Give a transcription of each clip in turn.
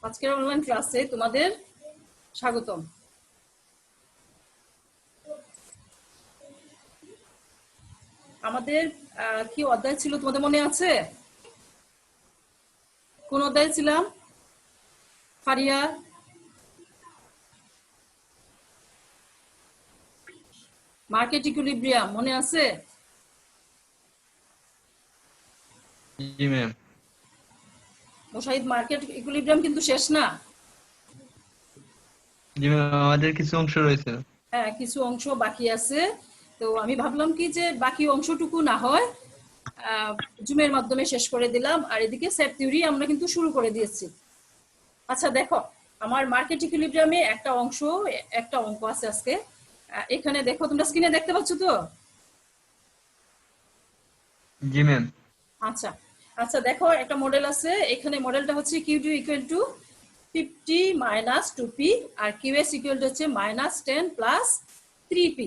আজকের অনলাইন ক্লাসে তোমাদের স্বাগতম। আমাদের কি অধ্যায় ছিল তোমাদের মনে আছে? কোন অধ্যায় ছিলাম? ফারিয়া, মার্কেট ইকুইলিব্রিয়াম মনে আছে? জি ম্যাম। মুশাহিদ, মার্কেট ইকুইলিব্রিয়াম কিন্তু শেষ না। জি ম্যাম, আমাদের কিছু অংশ রয়েছে। হ্যাঁ, কিছু অংশ বাকি আছে। তো আমি ভাবলাম কি যে বাকি অংশটুকু না হয় জুমের মাধ্যমে শেষ করে দিলাম, আর এদিকে সেট থিওরি আমরা কিন্তু শুরু করে দিয়েছি। আচ্ছা দেখো, আমার মার্কেট ইকুইলিব্রিয়ামে একটা অঙ্ক আছে আজকে। এখানে দেখো, তোমরা স্ক্রিনে দেখতে পাচ্ছ তো? জি ম্যাম। আচ্ছা আচ্ছা, দেখো একটা মডেল আছে এখানে। মডেলটা হচ্ছে Q two equal to 50 minus 2p আর কিউএস ইকুয়াল টু হচ্ছে মাইনাস 10 প্লাস 3p।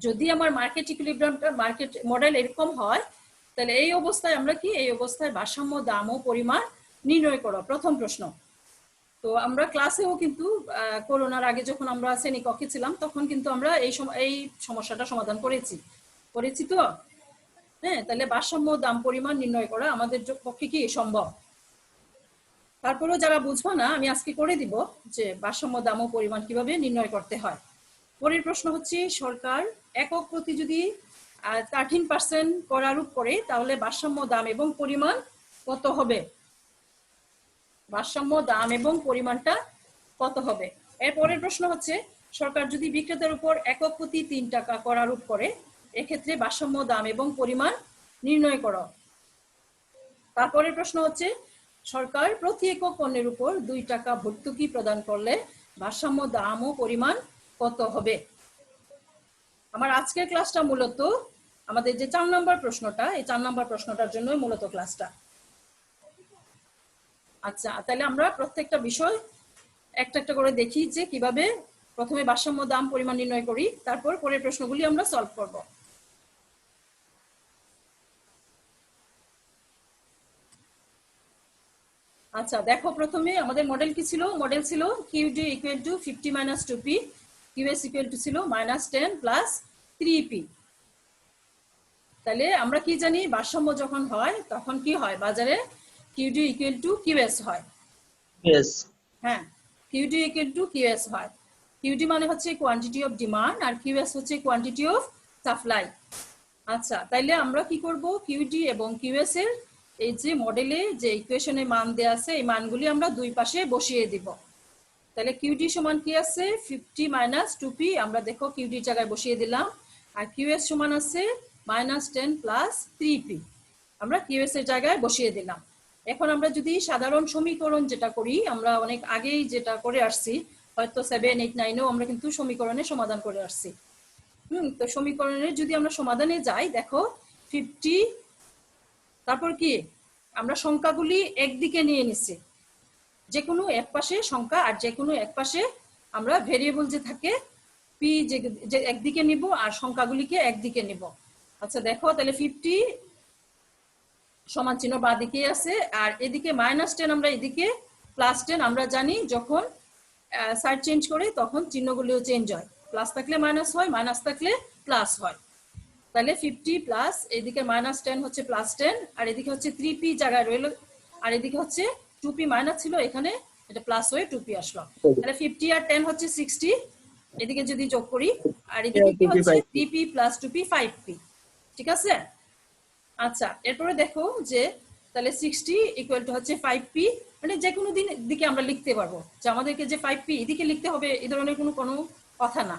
যদি আমার মার্কেট ইকুইলিব্রিয়ামটা মার্কেট মডেল এরকম হয়, তাহলে এই অবস্থায় আমরা কি, এই অবস্থায় ভারসাম্য দাম ও পরিমাণ নির্ণয় করো, প্রথম প্রশ্ন। তো আমরা ক্লাসেও কিন্তু করোনার আগে যখন আমরা শ্রেণীকক্ষে ছিলাম তখন কিন্তু আমরা এই সমস্যাটা সমাধান করেছি তো। হ্যাঁ, তাহলে ভারসাম্য দাম পরিমাণ নির্ণয় করা আমাদের পক্ষে কি সম্ভব? তারপরেও যারা বুঝবো না, আমি আজকে করে দিব যে ভারসাম্য দাম ও পরিমাণ কিভাবে নির্ণয় করতে হয়। পরের প্রশ্ন হচ্ছে, সরকার একক প্রতি যদি 13% কর আরোপ করে তাহলে ভারসাম্য দাম এবং পরিমাণ কত হবে? ভারসাম্য দাম এবং পরিমাণটা কত হবে? এর পরের প্রশ্ন হচ্ছে, সরকার যদি বিক্রেতার উপর একক প্রতি 3 টাকা কর আরোপ করে, এক্ষেত্রে ভারসাম্য দাম এবং পরিমাণ নির্ণয় করো। তারপরের প্রশ্ন হচ্ছে, সরকার প্রতি একক পণ্যের উপর 2 টাকা ভর্তুকি প্রদান করলে ভারসাম্য দাম ও পরিমাণ কত হবে? আমার আজকের ক্লাসটা মূলত আমাদের যে 4 নম্বর প্রশ্নটা, এই 4 নম্বর প্রশ্নটার জন্যই মূলত ক্লাসটা। আচ্ছা, তাহলে আমরা প্রত্যেকটা বিষয় একটা একটা করে দেখি যে কিভাবে প্রথমে ভারসাম্য দাম পরিমাণ নির্ণয় করি, তারপর পরের প্রশ্নগুলি আমরা সলভ করব। আচ্ছা দেখো, প্রথমে আমাদের মডেল কি ছিল? মডেল ছিল QD equal to 50 minus 2p, QS equal two ছিল মাইনাস 10 প্লাস 3p। তাহলে আমরা কি জানি, ভারসাম্য যখন হয় তখন কি হয়, বাজারে কিউডি ইকুয়াল টু কিউএস হয়। হ্যাঁ, কিউডি ইকুয়াল টু কিউএস হয়। কিউডি মানে হচ্ছে কোয়ান্টিটি অফ ডিমান্ড আর কিউএস হচ্ছে কোয়ান্টিটি অফ সাপ্লাই। আচ্ছা, তাইলে আমরা কি করব, কিউডি এবং কিউএস এর এই যে মডেলে যে ইকুয়েশনে মান দেয়া আছে, এই মানগুলি আমরা দুই পাশে বসিয়ে দিব। তাহলে কিউডি সমান কি আছে, 50 মাইনাস 2p, আমরা দেখো কিউডির জায়গায় বসিয়ে দিলাম। আর কিউএস সমান আছে মাইনাস 10 প্লাস 3p, আমরা কিউএস এর জায়গায় বসিয়ে দিলাম। এখন আমরা যদি সাধারণ সমীকরণ যেটা করি, আমরা অনেক আগেই যেটা করে আসছি, হয়তো 7, 8, 9-এও আমরা কিন্তু সমীকরণে সমাধান করে আসছি। তো সমীকরণের যদি আমরা সমাধানে যাই, দেখো 50, তারপর কি আমরা সংখ্যাগুলি একদিকে নিয়ে নিচ্ছি, যে কোনো এক পাশে সংখ্যা আর যে কোনো এক পাশে আমরা ভেরিয়েবল যে থাকে পি যে একদিকে নিব আর সংখ্যাগুলিকে একদিকে নিব। আচ্ছা দেখো, তাহলে 50 সমান চিহ্ন বাঁ দিকে আছে, আর এদিকে মাইনাস 10, আমরা এদিকে প্লাস 10। আমরা জানি যখন সাইড চেঞ্জ করে তখন চিহ্নগুলিও চেঞ্জ হয়, প্লাস থাকলে মাইনাস হয়, মাইনাস থাকলে প্লাস হয়। তাহলে 50 প্লাস এদিকে মাইনাস 10 হচ্ছে প্লাস 10, আর এদিকে হচ্ছে 3p জায়গায় রইল, আর এদিকে হচ্ছে 2p মাইনাস ছিল, এখানে এটা প্লাস হয়ে 2p আসলো। তাহলে 50 আর 10 হচ্ছে 60, এদিকে যদি যোগ করি, আর এদিকে কি হচ্ছে 3p প্লাস 2p 5p। ঠিক আছে? আচ্ছা, এরপরে দেখো যে তাহলে 60 ইকুয়াল টু হচ্ছে 5p, মানে যে কোনো দিকে আমরা লিখতে পারবো, যে আমাদেরকে যে 5p এদিকে লিখতে হবে এই ধরনের কোনো কথা না,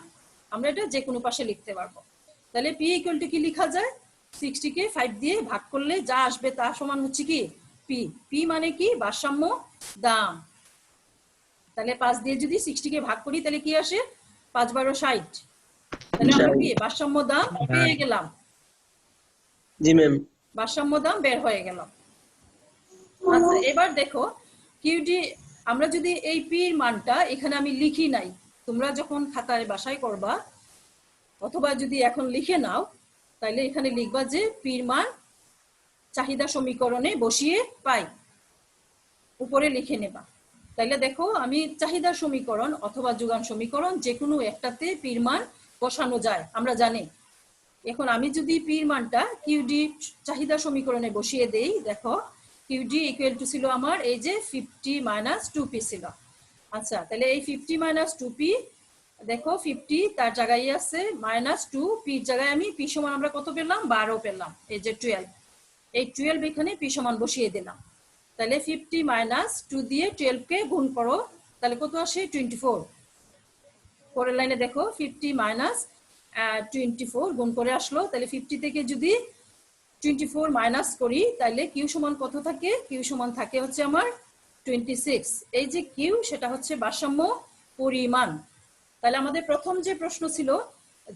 আমরা এটা যে কোনো পাশে লিখতে পারবো। তাহলে p ইকুয়াল টু কি লেখা যায়, 60 কে 5 দিয়ে ভাগ করলে যা আসবে তা সমান হচ্ছে কি p। p মানে কি, ভারসাম্য দাম। তাহলে 5 দিয়ে যদি 60 কে ভাগ করি তাহলে কি আসে, 5 12 60। তাহলে আমরা কি ভারসাম্য দাম পেয়ে গেলাম। জি ম্যাম। ভারসাম্য দাম বের হয়ে গেল। আচ্ছা, এবার দেখো কিউডি আমরা যদি এই পির মানটা এখানে আমি লিখি নাই, তোমরা যখন খাতায় বাসায় করবা অথবা যদি এখন লিখে নাও, তাহলে এখানে লিখবা যে পির মান চাহিদা সমীকরণে বসিয়ে পাই, উপরে লিখে নেবা। তাইলে দেখো আমি চাহিদা সমীকরণ অথবা যোগান সমীকরণ যে কোনো একটাতে পির মান বসানো যায়, আমরা জানি। এখন আমি যদি পির মানটা কিউডি চাহিদা সমীকরণে বসিয়ে দেই, দেখো কিউডি ইকুয়াল টু ছিল আমার এই যে 50 মাইনাস 2p ছিল। আচ্ছা, তাহলে এই 50 মাইনাস 2p, দেখো 50 তার জায়গায় আছে মাইনাস 2p জায়গায় আমি p সমান আমরা কত পেলাম, 12 পেলাম, এই যে 12, এই 12 এখানে p সমান বসিয়ে দিলাম। তাহলে 50 মাইনাস 2 দিয়ে 12 কে গুণ করো, তাহলে কত আসে 24। পরের লাইনে দেখো 50 মাইনাস 24 গুণ করে আসলো, তাহলে 50 থেকে যদি 24 মাইনাস করি তাহলে কিউ সমান কত থাকে, কিউ সমান থাকে হচ্ছে আমার 26। এই যে কিউ সেটা হচ্ছে ভারসাম্য পরিমাণ। তাহলে আমাদের প্রথম যে প্রশ্ন ছিল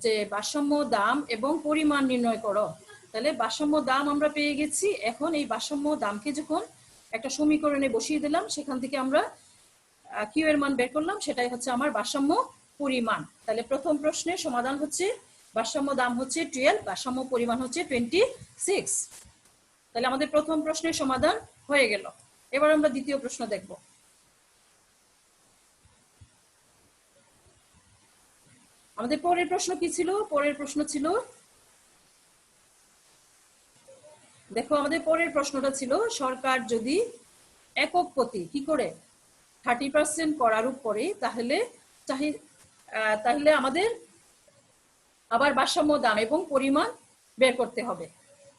যে ভারসাম্য দাম এবং পরিমাণ নির্ণয় করো, তাহলে ভারসাম্য দাম আমরা পেয়ে গেছি। এখন এই ভারসাম্য দামকে যখন একটা সমীকরণে বসিয়ে দিলাম, সেখান থেকে আমরা কিউ এর মান বের করলাম, সেটাই হচ্ছে আমার ভারসাম্য পরিমাণ। তাহলে প্রথম প্রশ্নের সমাধান হচ্ছে ভারসাম্য দাম হচ্ছে 12, ভারসাম্য পরিমাণ হচ্ছে 26। তাহলে আমাদের প্রথম প্রশ্নের সমাধান হয়ে গেল। এবার আমরা দ্বিতীয় প্রশ্ন দেখব। আমাদের পরের প্রশ্ন কি ছিল? পরের প্রশ্ন ছিল, দেখো আমাদের পরের প্রশ্নটা ছিল সরকার যদি একক প্রতি কি করে 30% কর আরোপ করে তাহলে আমাদের আবার ভারসাম্য দাম এবং পরিমাণ বের করতে হবে।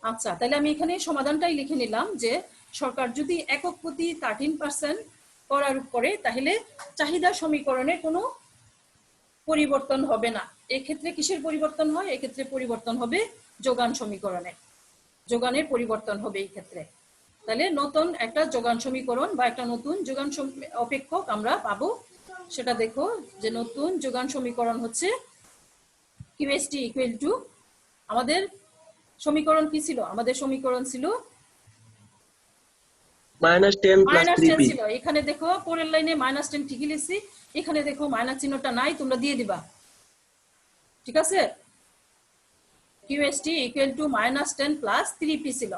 আচ্ছা, তাহলে আমি এখানে সমাধানটাই লিখে নিলাম যে সরকার যদি একক প্রতি 13% কর আরোপ করে তাহলে চাহিদা সমীকরণে কোনো পরিবর্তন হবে না। এক্ষেত্রে কিসের পরিবর্তন হয়? এক্ষেত্রে পরিবর্তন হবে যোগান সমীকরণে, যোগানের পরিবর্তন হবে এই ক্ষেত্রে। তাহলে নতুন একটা যোগান সমীকরণ বা একটা নতুন যোগান অপেক্ষক আমরা পাবো। সেটা দেখো যে নতুন যোগান সমীকরণ হচ্ছে কিউএসটি ইকুয়াল টু, আমাদের সমীকরণ কি ছিল? আমাদের সমীকরণ ছিল -10 ছিল। এখানে দেখো পরের লাইনে -10 ঠিকই লিখছি, এখানে দেখো মাইনাস চিহ্নটা নাই, তোমরা দিয়ে দিবা, ঠিক আছে? কিউএসটি ইকুয়াল টু -10 প্লাস 3p ছিল।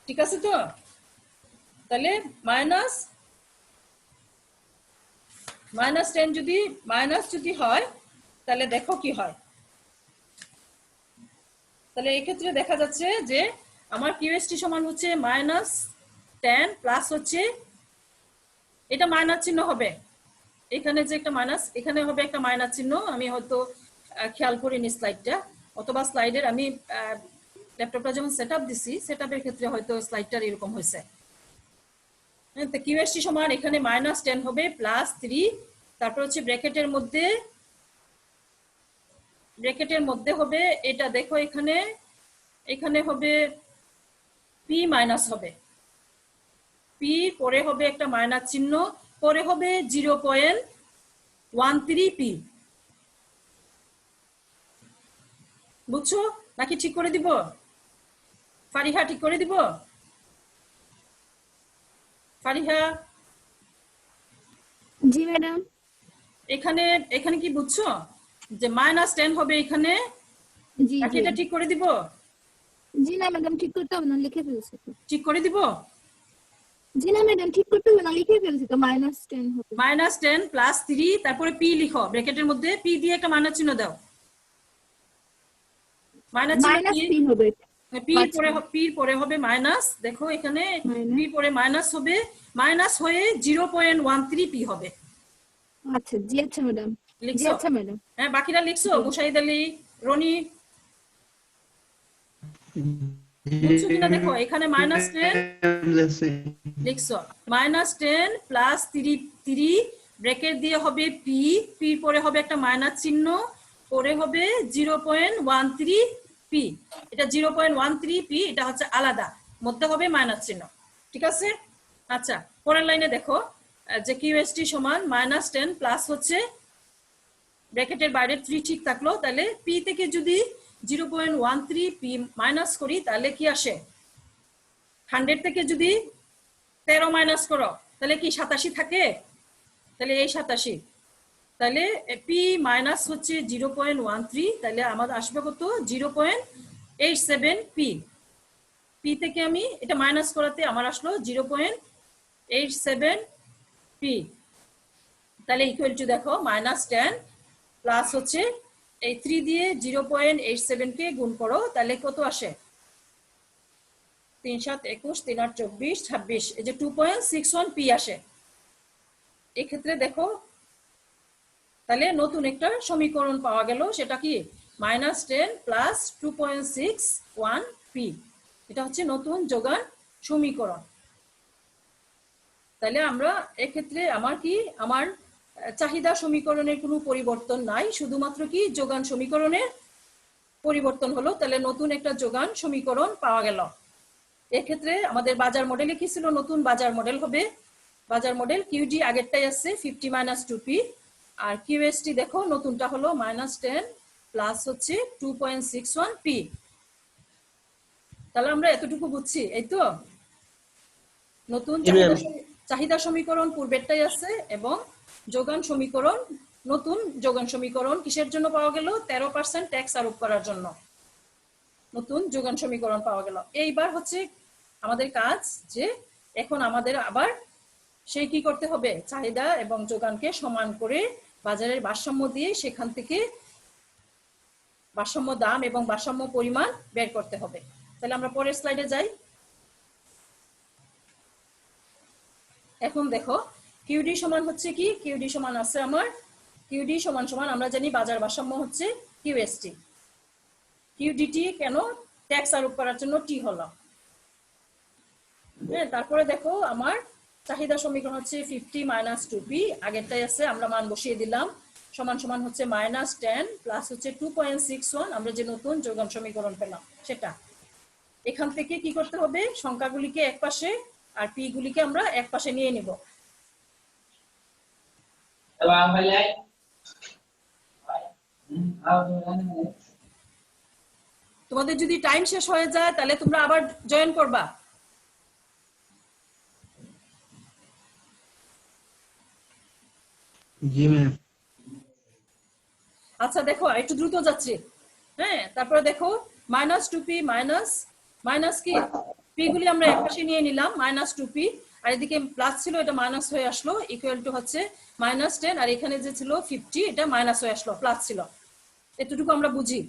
ঠিক আছে তো? তাহলে -10 যদি মাইনাস যদি হয় তাহলে দেখো কি হয়। তাহলে এই ক্ষেত্রে দেখা যাচ্ছে যে আমার কিউএসটি সমান হচ্ছে -10 প্লাস হচ্ছে এটা মাইনাস চিহ্ন হবে, এখানে যে একটা মাইনাস, এখানে হবে একটা মাইনাস চিহ্ন। আমি হয়তো খেয়াল করিনি স্লাইডটা, অথবা স্লাইডের আমি ল্যাপটপটা যখন সেটআপ দিছি সেটআপের ক্ষেত্রে হয়তো স্লাইডটার এরকম হয়েছে। তো কিউএসটি সমান এখানে -10 হবে প্লাস 3, তারপর হচ্ছে ব্র্যাকেটের মধ্যে হবে এটা, দেখো এখানে হবে পি মাইনাস হবে, পি পরে হবে একটা মাইনাস চিহ্ন, পরে হবে 0.13p। বুঝছো নাকি ঠিক করে দিব? ফারিহা ঠিক করে দিব? ফারিহা? জি ম্যাডাম। এখানে কি বুঝছো যে -10 হবে এখানে? জি নাকি এটা ঠিক করে দিব? জি না ম্যাডাম, ঠিক করতে হবে না, লিখে ফেলছি তো। ঠিক করে দিব? জি না ম্যাডাম, ঠিক করতে হবে না, লিখে ফেলছি তো। -10 হবে। -10 প্লাস 3, তারপরে পি লিখো, ব্র্যাকেটের মধ্যে পি দিয়ে একটা মাইনাস চিহ্ন দাও। মাইনাস -p হবে। পির পরে হবে মাইনাস, দেখো এখানে পি পরে মাইনাস হবে, মাইনাস হয়ে 0.13p হবে। আচ্ছা জি, আচ্ছা ম্যাডাম। জি আচ্ছা ম্যাডাম। হ্যাঁ, বাকিরা লিখছো? মুশাহিদ আলী, রনি বুঝছো কিনা দেখো, এখানে -10 লিখছো, -10 প্লাস 3 ব্র্যাকেট দিয়ে হবে পি, পি পরে হবে একটা মাইনাস চিহ্ন, পরে হবে 0.13p। এটা 0.13p, এটা হচ্ছে আলাদা, মধ্যে হবে মাইনাস চিহ্ন, ঠিক আছে? আচ্ছা, পরের লাইনে দেখো যে কিউএসটি সমান -10 প্লাস হচ্ছে ব্র্যাকেটের বাইরে 3 ঠিক থাকলো, তাহলে পি থেকে যদি 0.13p মাইনাস করি তাহলে কি আসে? 100 থেকে যদি 13 মাইনাস করো তাহলে কি 87 থাকে? তাহলে এই 87, তাহলে পি মাইনাস হচ্ছে 0.13, তাহলে আমাদের আসবে কত? 0.87 পি। পি থেকে আমি এটা মাইনাস করাতে আমার আসলো 0.87 পি। তাহলে ইকুয়াল টু দেখো -10 প্লাস হচ্ছে এই 3 দিয়ে 0.87 কে গুণ করো, তাহলে কত আসে? 3 7 21 3 8 24 26, এই যে 2.61 পি আসে। এক্ষেত্রে দেখো তাহলে নতুন একটা সমীকরণ পাওয়া গেল, সেটা কি -10 প্লাস 2.61 পি। এটা হচ্ছে নতুন যোগান সমীকরণ। তাহলে আমরা এক্ষেত্রে আমার চাহিদা সমীকরণের কোনো পরিবর্তন নাই, শুধুমাত্র কি যোগান সমীকরণের পরিবর্তন হলো। তাহলে নতুন একটা যোগান সমীকরণ পাওয়া গেল। এক্ষেত্রে আমাদের বাজার মডেলে কি ছিল? নতুন বাজার মডেল হবে। বাজার মডেল কিউডি আগেরটাই আছে 50 - 2p, আর কিউএসটি দেখো নতুনটা হলো -10 প্লাস হচ্ছে 2.61 পি। তাহলে আমরা এতটুকু বুঝছি, এই তো? নতুন চাহিদা সমীকরণ পূর্বেরটাই আছে, এবং যোগান সমীকরণ, নতুন যোগান সমীকরণ কিসের জন্য পাওয়া গেল? 13% ট্যাক্স আরোপ করার জন্য নতুন যোগান সমীকরণ পাওয়া গেল। এইবার হচ্ছে আমাদের কাজ যে এখন আমাদের আবার সেই কি করতে হবে? চাহিদা এবং যোগানকে সমান করে বাজারের ভারসাম্য দিয়ে সেখান থেকে ভারসাম্য দাম এবং ভারসাম্য পরিমাণ বের করতে হবে। তাহলে আমরা পরের স্লাইডে যাই। এখন দেখো কিউডি সমান হচ্ছে কি? কিউডি সমান আছে আমার, কিউডি সমান সমান আমরা জানি বাজার ভারসাম্য হচ্ছে কিউএসটি। কিউডিটি কেন? ট্যাক্স আরোপ করার জন্য টি হলো। হ্যাঁ, তারপরে দেখো আমার চাহিদা সমীকরণ হচ্ছে 50 - 2p, আগেরটাই আছে, আমরা মান বসিয়ে দিলাম। সমান সমান হচ্ছে -10 প্লাস হচ্ছে 2.61, আমরা যে নতুন যোগান সমীকরণ পেলাম সেটা। এখান থেকে কি করতে হবে? সংখ্যাগুলিকে এক পাশে আর পি গুলিকে আমরা এক পাশে নিয়ে নিব। তোমাদের যদি টাইম শেষ হয়ে যায় তাহলে তোমরা আবার জয়েন করবা। জি ম্যাম। আচ্ছা দেখো একটু দ্রুত যাচ্ছি। হ্যাঁ, তারপরে দেখো -2p মাইনাস কি পি গুলি আমরা একপাশে নিয়ে নিলাম, -2p, আর এদিকে প্লাস ছিল, এটা মাইনাস হয়ে আসলো, ইকুয়াল টু হচ্ছে -10, আর এখানে যে ছিল 50 এটা মাইনাস হয়ে আসলো, প্লাস ছিল। এতটুকু আমরা বুঝি।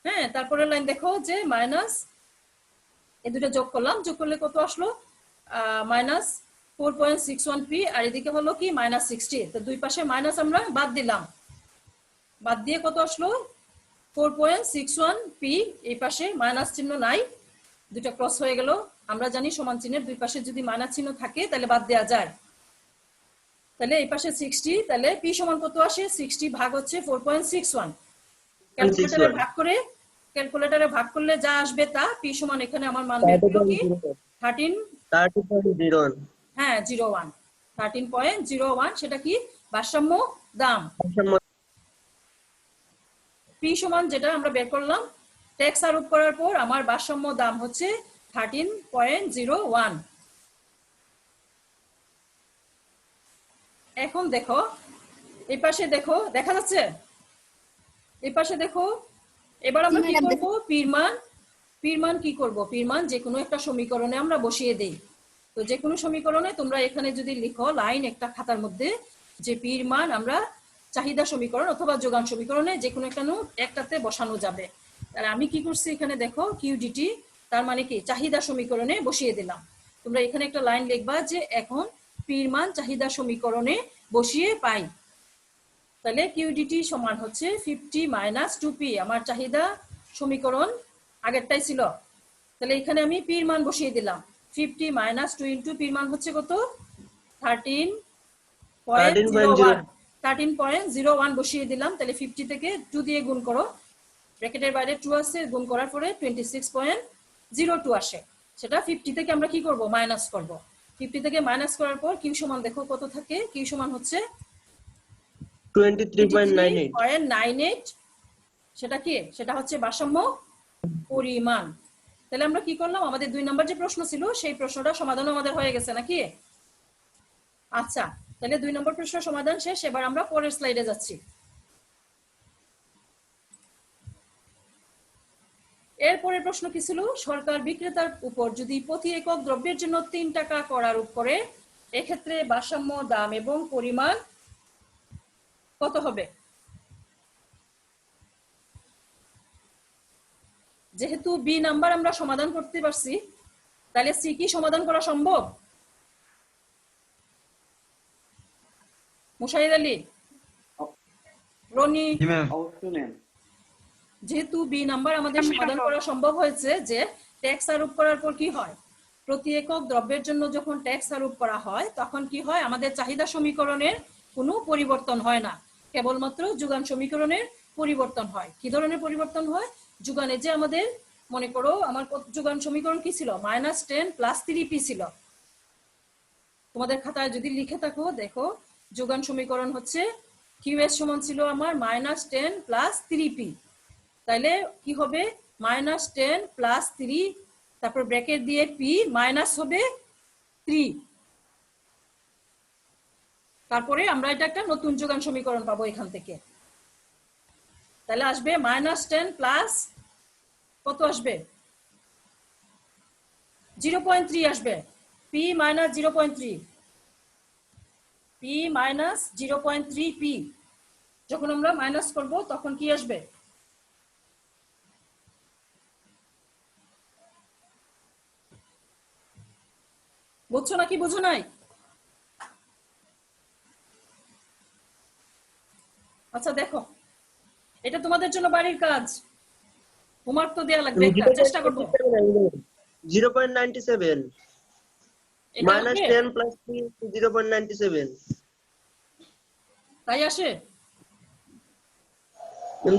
হ্যাঁ, তারপরে লাইন দেখো যে মাইনাস, এই দুটো যোগ করলাম, যোগ করলে কত আসলো? -4.61 পি, আর এদিকে হলো কি -60। তো দুই পাশে মাইনাস আমরা বাদ দিলাম, বাদ দিয়ে কত আসলো? 4.61 পি। এই পাশে মাইনাস চিহ্ন নাই, দুটা ক্রস হয়ে গেল। আমরা জানি সমান চিহ্নের দুই পাশে যদি মাইনাস চিহ্ন থাকে তাহলে বাদ দেওয়া যায়। তাহলে এই পাশে 60, তাহলে পি সমান কত আসে? 60 ভাগ হচ্ছে 4.61। ক্যালকুলেটরে ভাগ করলে যা আসবে তা, পি সমান এখানে আমার মান বের হলো কি 30.01। হ্যাঁ 01, 13.01, সেটা কি? ভারসাম্য দাম। পি সমান যেটা আমরা বের করলাম, ট্যাক্স আরোপ করার পর আমার ভারসাম্য দাম হচ্ছে 13.01। এখন দেখো এই পাশে দেখো, দেখা যাচ্ছে? এই পাশে দেখো, এবার আমরা কি করব? পির মান কি করব? পির মান যে কোনো একটা সমীকরণে আমরা বসিয়ে দেই। তো যে কোনো সমীকরণে তোমরা এখানে যদি লিখো লাইন একটা খাতার মধ্যে যে পির মান আমরা চাহিদা সমীকরণ অথবা যোগান সমীকরণে যে কোনো একটাতে বসানো যাবে। তাহলে আমি কি করছি এখানে দেখো, কিউডিটি তার মানে কি চাহিদা সমীকরণে বসিয়ে দিলাম। তোমরা এখানে একটা লাইন লিখবা যে এখন পির মান চাহিদা সমীকরণে বসিয়ে পাই। তাহলে কিউডিটি সমান হচ্ছে 50 - 2p, আমার চাহিদা সমীকরণ আগেরটাই ছিল। তাহলে এখানে আমি পির মান বসিয়ে দিলাম, 50 - 2 ইন্টু পির মান হচ্ছে কত? 13.01 বসিয়ে দিলাম। তাহলে 50 থেকে 2 দিয়ে গুণ করো, ব্র্যাকেটের বাইরে 2 আছে, গুণ করার পরে 26.02 আসে। সেটা 50 থেকে আমরা কি করব? মাইনাস করব। 50 থেকে মাইনাস করার পর কিউ সমান দেখো কত থাকে? কিউ সমান হচ্ছে 23.98। সেটা কি? সেটা হচ্ছে ভারসাম্য পরিমাণ। তাহলে আমরা কি করলাম, আমাদের 2 নম্বর যে প্রশ্ন ছিল সেই প্রশ্নটা সমাধান আমাদের হয়ে গেছে নাকি? আচ্ছা, তাহলে 2 নম্বর প্রশ্ন সমাধান শেষ। এবার আমরা পরের স্লাইডে যাচ্ছি। এরপরের প্রশ্ন কি ছিল, সরকার বিক্রেতার উপর যদি প্রতি একক দ্রব্যের জন্য 3 টাকা কর আরোপ করে, এক্ষেত্রে ভারসাম্য দাম এবং পরিমাণ কত হবে? যেহেতু বি নাম্বার আমরা সমাধান করতে পারছি, তাহলে সি কি সমাধান করা সম্ভব? মুশাহিদ আলী, রনি, জি ম্যাম। যেহেতু বি নাম্বার আমাদের সমাধান করা সম্ভব হয়েছে যে ট্যাক্স আরোপ করার পর কি হয়, প্রতি একক দ্রব্যের জন্য যখন ট্যাক্স আরোপ করা হয় তখন কি হয়, আমাদের চাহিদা সমীকরণের কোনো পরিবর্তন হয় না, কেবলমাত্র যোগান সমীকরণের পরিবর্তন হয়। কি ধরনের পরিবর্তন হয়? যোগানে যে আমাদের মনে করো আমার যোগান সমীকরণ কি ছিল, -10 + 3p ছিল। তোমাদের খাতায় যদি লিখে থাকো দেখো, যোগান সমীকরণ হচ্ছে কিউএস সমান ছিল আমার -10 + 3p। তাহলে কি হবে, -10 + 3, তারপর ব্র্যাকেট দিয়ে p মাইনাস হবে 3, তারপরে আমরা এটা একটা নতুন যোগান সমীকরণ পাবো এখান থেকে। তাহলে আসবে -10 প্লাস কত আসবে, 0.3 আসবে, p - 0.3, p - 0.3p। যখন আমরা মাইনাস করব তখন কি আসবে? বুঝছো নাকি বুঝো নাই? আচ্ছা দেখো, এটা তোমাদের জন্য বাড়ির কাজ, হোমওয়ার্ক তো দেয়া লাগবে, একটা চেষ্টা করবো। 0.97 -10 + 3 0.97 তাই আসে।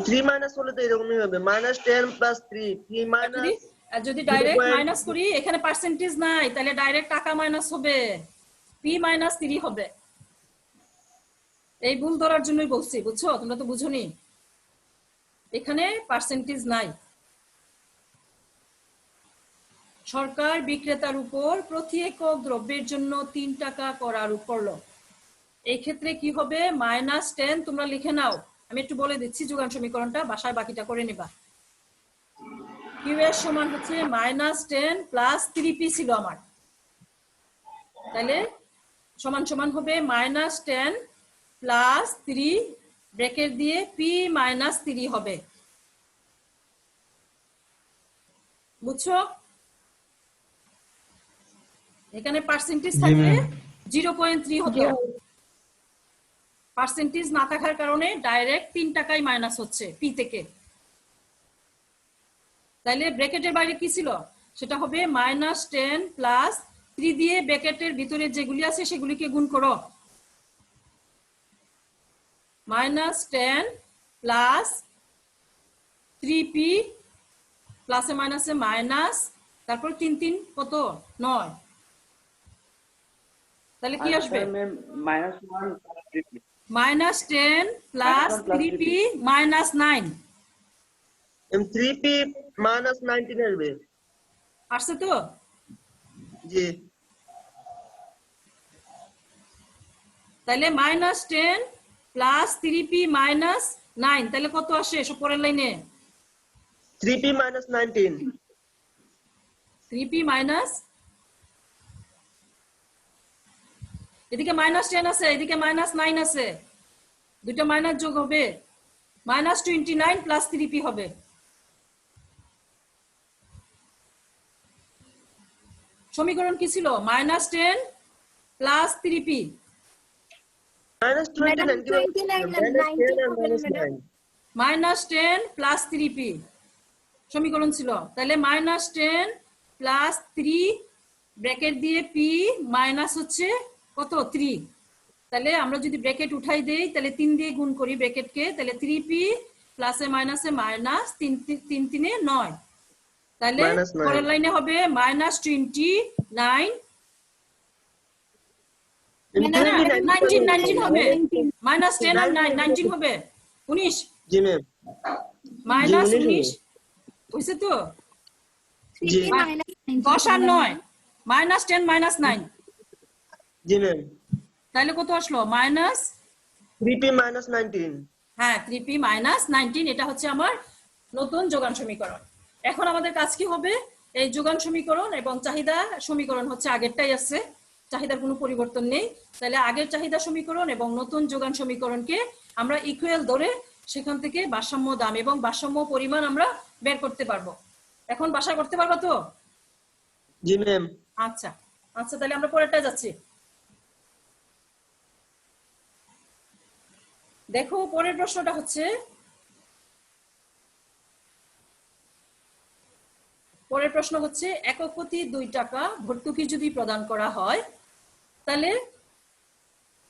3 মাইনাস হলে তো এরকমই হবে, -10 + 3 3 মাইনাস। আর যদি ডাইরেক্ট মাইনাস করি, এখানে পার্সেন্টেজ নাই, তাহলে ডাইরেক্ট টাকা মাইনাস হবে, p - 3 হবে। এই ভুল ধরার জন্যই বলছি, বুঝছো? তোমরা তো বুঝোনি, এখানে পার্সেন্টেজ নাই। সরকার বিক্রেতার উপর প্রতি একক দ্রব্যের জন্য 3 টাকা কর আরোপ করলো, এই ক্ষেত্রে কি হবে, -10, তোমরা লিখে নাও, আমি একটু বলে দিচ্ছি যোগান সমীকরণটা, বাসায় বাকিটা করে নিবা। কিউএস সমান হচ্ছে -10 + 3p ছিল আমার, তাহলে সমান সমান হবে -10 + 3 ব্র্যাকেট দিয়ে p - 3 হবে। বুঝছো? এখানে পার্সেন্টেজ থাকলে 0.3 হতো, পার্সেন্টেজ না থাকার কারণে ডাইরেক্ট 3 টাকাই মাইনাস হচ্ছে p থেকে। তাহলে ব্র্যাকেটের বাইরে কি ছিল, সেটা হবে -10 + 3 দিয়ে ব্র্যাকেটের ভিতরে যেগুলি আছে সেগুলিকে গুণ করো, -10 + 3p প্লাসে মাইনাসে মাইনাস, তারপর 3 3 কত 9, তাহলে কি আসবে, -1 + 3p -10 + 3p -9 3p -19 আসবে। আসছে তো? জি। তাহলে -10 + 3p -9, তাহলে কত আসে সব পরের লাইনে, 3p -19 3p মাইনাস, এদিকে -10 আছে, এদিকে -9 আছে, দুটো মাইনাস যোগ হবে, -29 + 3p হবে। সমীকরণ কি ছিল, -10 + 3p ম্যাডাম 29 আর 19 হবে না ম্যাডাম? -10 + 3p সমীকরণ ছিল। তাহলে -10 + 3 ব্র্যাকেট দিয়ে p মাইনাস হচ্ছে কত 3, তাহলে আমরা যদি ব্র্যাকেট উঠাই দেই তাহলে 3 দিয়ে গুণ করি ব্র্যাকেটকে, তাহলে 3p প্লাসে মাইনাসে মাইনাস 3 3 3 9, তাহলে পরের লাইনে হবে -29 19 হবে, -10 আর 19 হবে 19, জি ম্যাম -19 হয়েছে তো? জি। 3p minus 9 10 আর 9 -10 -9 জি ম্যাম। তাহলে কত আসলো মাইনাস 3p minus 19। হ্যাঁ 3p -19 এটা হচ্ছে আমার নতুন যোগান সমীকরণ। এখন আমাদের কাজ কি হবে, এই যোগান সমীকরণ এবং চাহিদা সমীকরণ হচ্ছে আগেরটাই আছে, চাহিদার কোনো পরিবর্তন নেই। তাহলে আগের চাহিদা সমীকরণ এবং নতুন যোগান সমীকরণকে আমরা ইকুয়াল ধরে সেখান থেকে ভারসাম্য দাম এবং ভারসাম্য পরিমাণ আমরা বের করতে পারবো। এখন বাসা করতে পারবো তো? জি ম্যাম। আচ্ছা আচ্ছা, তাহলে আমরা পরেরটা যাচ্ছি। দেখো পরের প্রশ্নটা হচ্ছে, পরের প্রশ্ন হচ্ছে একক প্রতি 2 টাকা ভর্তুকি যদি প্রদান করা হয় তাহলে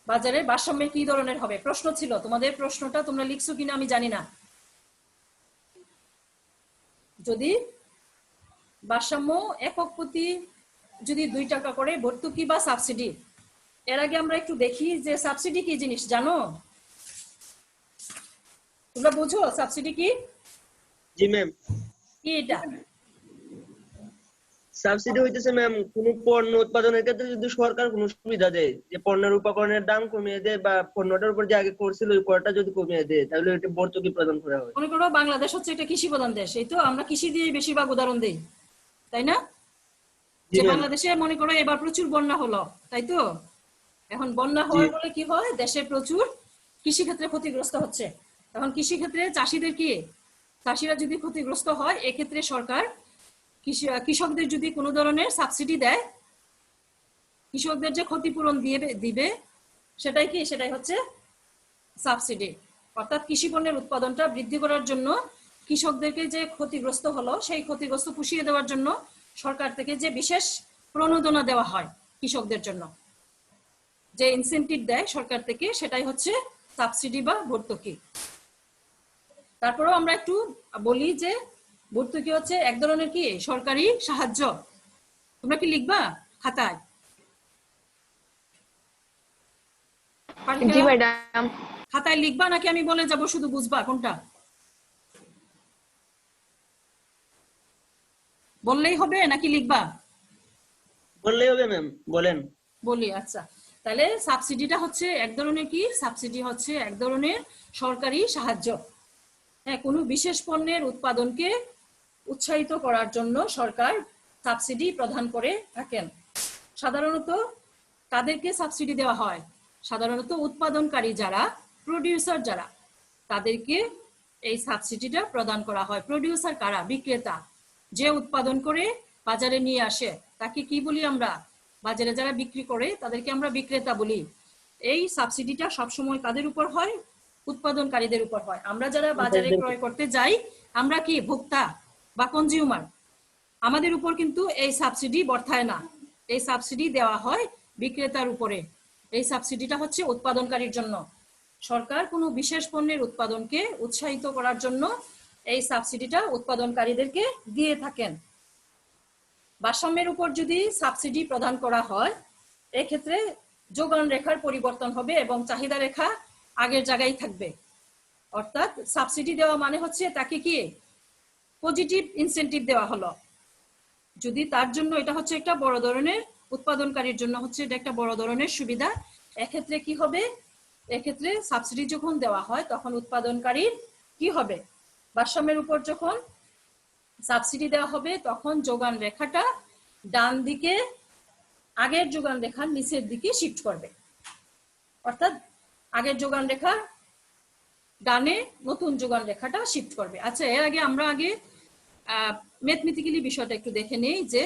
বাজারে ভারসাম্য কি ধরনের হবে? প্রশ্ন ছিল, তোমাদের প্রশ্নটা তোমরা লিখছো কিনা আমি জানি না। যদি ভারসাম্য একক প্রতি যদি 2 টাকা করে ভর্তুকি বা সাবসিডি, এর আগে আমরা একটু দেখি যে সাবসিডি কি জিনিস জানো? তোমরা বুঝো সাবসিডি কি? জি ম্যাম। কি এটা? সাবসিডি হইতেছে ম্যাম কোন পণ্য উৎপাদনের ক্ষেত্রে যদি সরকার কোনো সুবিধা দেয়, যে পণ্যের উপকরণের দাম কমিয়ে দেয় বা পণ্যটার উপর যে আগে করছিল ওই করটা যদি কমিয়ে দেয়, তাহলে এটা ভর্তুকি প্রদান করা হয়। মনে করো বাংলাদেশ হচ্ছে একটা কৃষি প্রধান দেশ, এই তো আমরা কৃষি দিয়ে বেশিরভাগ উদাহরণ দিই, তাই না? জি যে ম্যাম। বাংলাদেশে মনে করো এবার প্রচুর বন্যা হলো, তাই তো? এখন বন্যা হওয়ার ফলে কি হয়, দেশে প্রচুর কৃষি ক্ষেত্রে ক্ষতিগ্রস্ত হচ্ছে। এখন কৃষি ক্ষেত্রে চাষিদের কি, চাষিরা যদি ক্ষতিগ্রস্ত হয় এক্ষেত্রে সরকার কৃষকদের যদি কোনো ধরনের সাবসিডি দেয়, কৃষকদের যে ক্ষতিপূরণ দিবে সেটাই কি, সেটাই হচ্ছে সাবসিডি। অর্থাৎ কৃষি পণ্যের উৎপাদনটা বৃদ্ধি করার জন্য কৃষকদেরকে যে ক্ষতিগ্রস্ত হলো সেই ক্ষতিগ্রস্ত পুষিয়ে দেওয়ার জন্য সরকার থেকে যে বিশেষ প্রণোদনা দেওয়া হয় কৃষকদের জন্য, যে ইনসেনটিভ দেয় সরকার থেকে, সেটাই হচ্ছে সাবসিডি বা ভর্তুকি। তারপরেও আমরা একটু বলি যে ভর্তুকি হচ্ছে এক ধরনের কি সরকারি সাহায্য। তোমরা কি লিখবা খাতায়? জি ম্যাডাম। খাতায় লিখবা নাকি আমি বলে যাব শুধু বুঝবা কোনটা? বললেই হবে নাকি লিখবা? বললেই হবে ম্যাম, বলেন। বলি, আচ্ছা। তাহলে সাবসিডিটা হচ্ছে এক ধরনের কি, সাবসিডি হচ্ছে এক ধরনের সরকারি সাহায্য। হ্যাঁ, কোনো বিশেষ পণ্যের উৎপাদনকে উৎসাহিত করার জন্য সরকার সাবসিডি প্রদান করে থাকেন। সাধারণত তাদেরকে সাবসিডি দেওয়া হয়, সাধারণত উৎপাদনকারী যারা, প্রোডিউসার যারা, তাদেরকে এই সাবসিডিটা প্রদান করা হয়। প্রোডিউসার কারা? বিক্রেতা, যে উৎপাদন করে বাজারে নিয়ে আসে তাকে কি বলি আমরা? বাজারে যারা বিক্রি করে তাদেরকে আমরা বিক্রেতা বলি। এই সাবসিডিটা সবসময় কাদের উপর হয়? উৎপাদনকারীদের উপর হয়। আমরা যারা বাজারে ক্রয় করতে যাই আমরা কি ভোক্তা বা কনজিউমার, আমাদের উপর কিন্তু এই সাবসিডি বর্তায় না, এই সাবসিডি দেওয়া হয় বিক্রেতার উপরে। এই সাবসিডিটা হচ্ছে উৎপাদনকারীর জন্য। সরকার কোনো বিশেষ পণ্যের উৎপাদনকে উৎসাহিত করার জন্য এই সাবসিডিটা উৎপাদনকারীদেরকে দিয়ে থাকেন। ভারসাম্যের উপর যদি সাবসিডি প্রদান করা হয় এক্ষেত্রে যোগান রেখার পরিবর্তন হবে এবং চাহিদা রেখা আগের জায়গায় থাকবে। অর্থাৎ সাবসিডি দেওয়া মানে হচ্ছে তাকে কি পজিটিভ ইনসেনটিভ দেওয়া হলো। যদি তার জন্য এটা হচ্ছে একটা বড় ধরনের, উৎপাদনকারীর জন্য হচ্ছে এটা একটা বড় ধরনের সুবিধা। এক্ষেত্রে কি হবে, এক্ষেত্রে সাবসিডি যখন দেওয়া হয় তখন উৎপাদনকারীর কি হবে, ভারসাম্যের উপর যখন সাবসিডি দেওয়া হবে তখন যোগান রেখাটা ডান দিকে, আগের যোগান রেখার নিচের দিকে শিফট করবে। অর্থাৎ আগের যোগান রেখা ডানে, নতুন যোগান রেখাটা শিফট করবে। আচ্ছা, এর আগে আমরা ম্যাথমেটিক্যালি বিষয়টা একটু দেখে নেই যে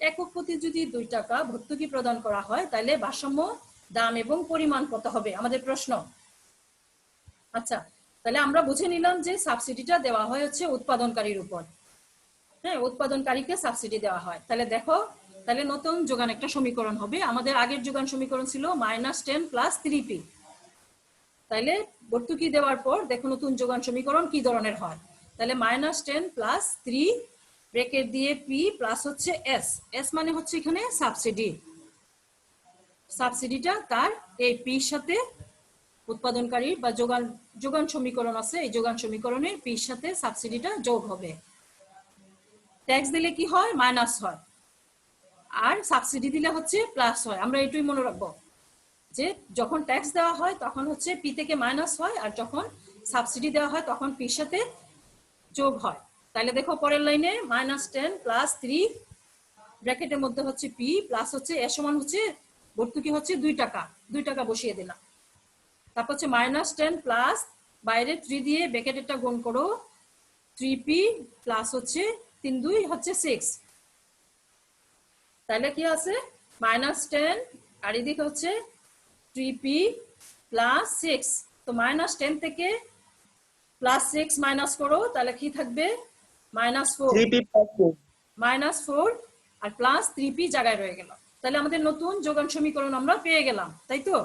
একক প্রতি যদি 2 টাকা ভর্তুকি প্রদান করা হয় তাহলে ভারসাম্য দাম এবং পরিমাণ কত হবে আমাদের প্রশ্ন। আচ্ছা, তাহলে আমরা বুঝে নিলাম যে সাবসিডিটা দেওয়া হয় হচ্ছে উৎপাদনকারীর উপর। হ্যাঁ, উৎপাদনকারীকে সাবসিডি দেওয়া হয়। তাহলে দেখো, তাহলে নতুন যোগান একটা সমীকরণ হবে। আমাদের আগের যোগান সমীকরণ ছিল -10 + 3p। তাহলে ভর্তুকি দেওয়ার পর দেখো নতুন যোগান সমীকরণ কি ধরনের হয়। তাহলে -10 + 3 ব্র্যাকেট দিয়ে p প্লাস হচ্ছে s, s মানে হচ্ছে এখানে সাবসিডি। সাবসিডিটা তার এই p এর সাথে উৎপাদনকারী বা যোগান সমীকরণ আছে, এই যোগান সমীকরণে p এর সাথে সাবসিডিটা যোগ হবে। ট্যাক্স দিলে কি হয়, মাইনাস হয়, আর সাবসিডি দিলে হচ্ছে প্লাস হয়। আমরা এটাই মনে রাখবো যে যখন ট্যাক্স দেওয়া হয় তখন হচ্ছে পি থেকে মাইনাস হয়, আর যখন সাবসিডি দেওয়া হয় তখন পির সাথে যোগ হয়। তাহলে দেখো পরের লাইনে -10 + 3 ব্র্যাকেটের মধ্যে হচ্ছে পি প্লাস হচ্ছে এর সমান হচ্ছে ভর্তুকি হচ্ছে 2 টাকা, 2 টাকা বসিয়ে দিলাম। তারপর হচ্ছে -10 প্লাস বাইরে 3 দিয়ে ব্র্যাকেটেরটা গুণ করো 3p প্লাস হচ্ছে 3 2 হচ্ছে 6। তাহলে কি আছে -10 আর এদিকে হচ্ছে 3p প্লাস 6। তো -10 থেকে +6 মাইনাস করো, তাহলে কি থাকবে -4, 3p + 4 আর প্লাস 3p জায়গায় রয়ে গেল। তাহলে আমাদের নতুন যোগান সমীকরণ আমরা পেয়ে গেলাম, তাই তো?